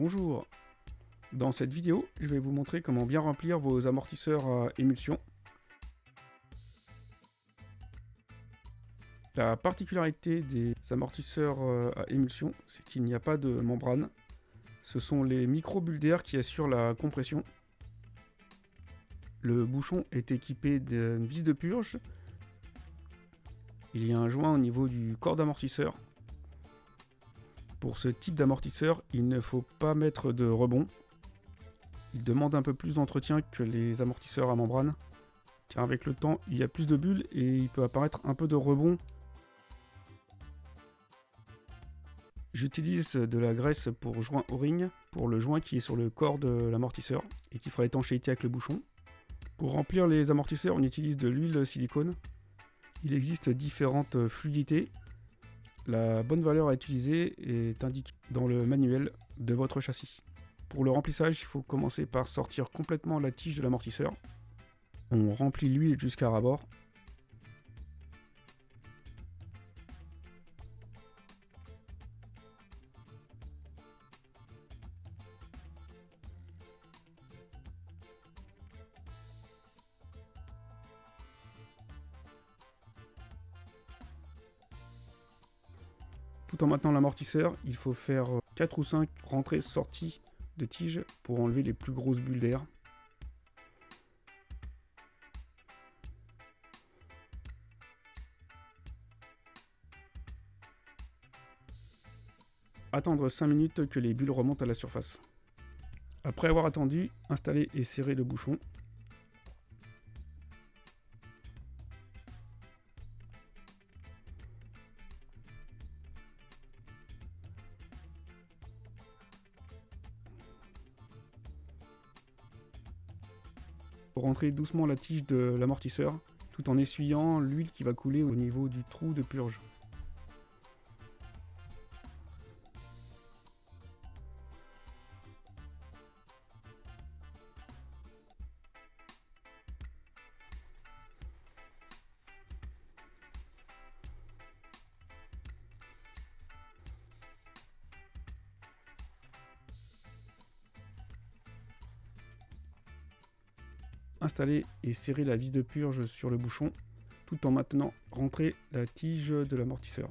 Bonjour, dans cette vidéo, je vais vous montrer comment bien remplir vos amortisseurs à émulsion. La particularité des amortisseurs à émulsion, c'est qu'il n'y a pas de membrane. Ce sont les micro-bulles d'air qui assurent la compression. Le bouchon est équipé d'une vis de purge. Il y a un joint au niveau du corps d'amortisseur. Pour ce type d'amortisseur, il ne faut pas mettre de rebond. Il demande un peu plus d'entretien que les amortisseurs à membrane, car avec le temps, il y a plus de bulles et il peut apparaître un peu de rebond. J'utilise de la graisse pour joint O-ring, pour le joint qui est sur le corps de l'amortisseur et qui fera l'étanchéité avec le bouchon. Pour remplir les amortisseurs, on utilise de l'huile silicone. Il existe différentes fluidités. La bonne valeur à utiliser est indiquée dans le manuel de votre châssis. Pour le remplissage, il faut commencer par sortir complètement la tige de l'amortisseur. On remplit l'huile jusqu'à ras-bord. Tout en maintenant l'amortisseur, il faut faire 4 ou 5 rentrées-sorties de tige pour enlever les plus grosses bulles d'air. Attendre 5 minutes que les bulles remontent à la surface. Après avoir attendu, installer et serrer le bouchon. Rentrer doucement la tige de l'amortisseur tout en essuyant l'huile qui va couler au niveau du trou de purge. Installer et serrer la vis de purge sur le bouchon tout en maintenant rentrer la tige de l'amortisseur.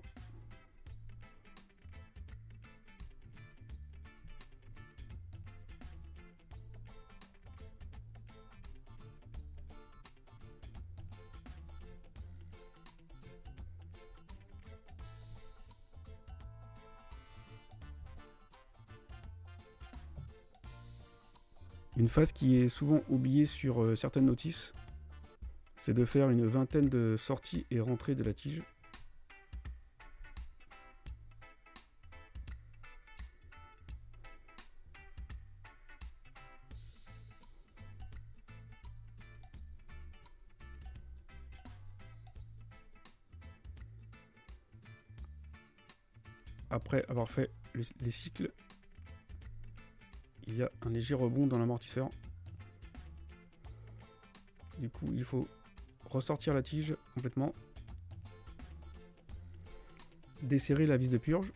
Une phase qui est souvent oubliée sur certaines notices, c'est de faire une vingtaine de sorties et rentrées de la tige. Après avoir fait les cycles, il y a un léger rebond dans l'amortisseur. Du coup, il faut ressortir la tige complètement, desserrer la vis de purge,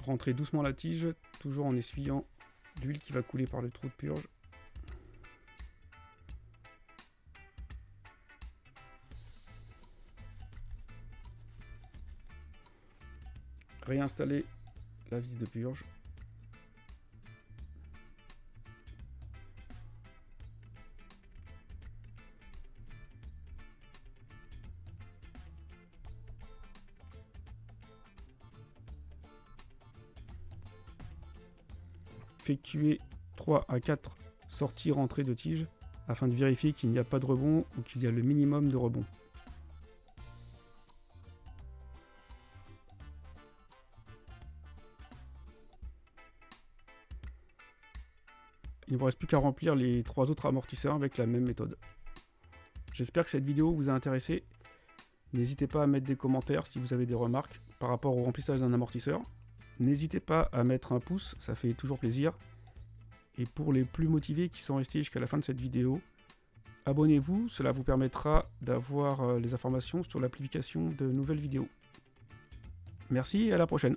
rentrer doucement la tige, toujours en essuyant l'huile qui va couler par le trou de purge. Réinstaller la vis de purge. Effectuer 3 à 4 sorties rentrées de tige afin de vérifier qu'il n'y a pas de rebond ou qu'il y a le minimum de rebond. Il ne vous reste plus qu'à remplir les 3 autres amortisseurs avec la même méthode. J'espère que cette vidéo vous a intéressé. N'hésitez pas à mettre des commentaires si vous avez des remarques par rapport au remplissage d'un amortisseur. N'hésitez pas à mettre un pouce, ça fait toujours plaisir. Et pour les plus motivés qui sont restés jusqu'à la fin de cette vidéo, abonnez-vous, cela vous permettra d'avoir les informations sur la publication de nouvelles vidéos. Merci et à la prochaine.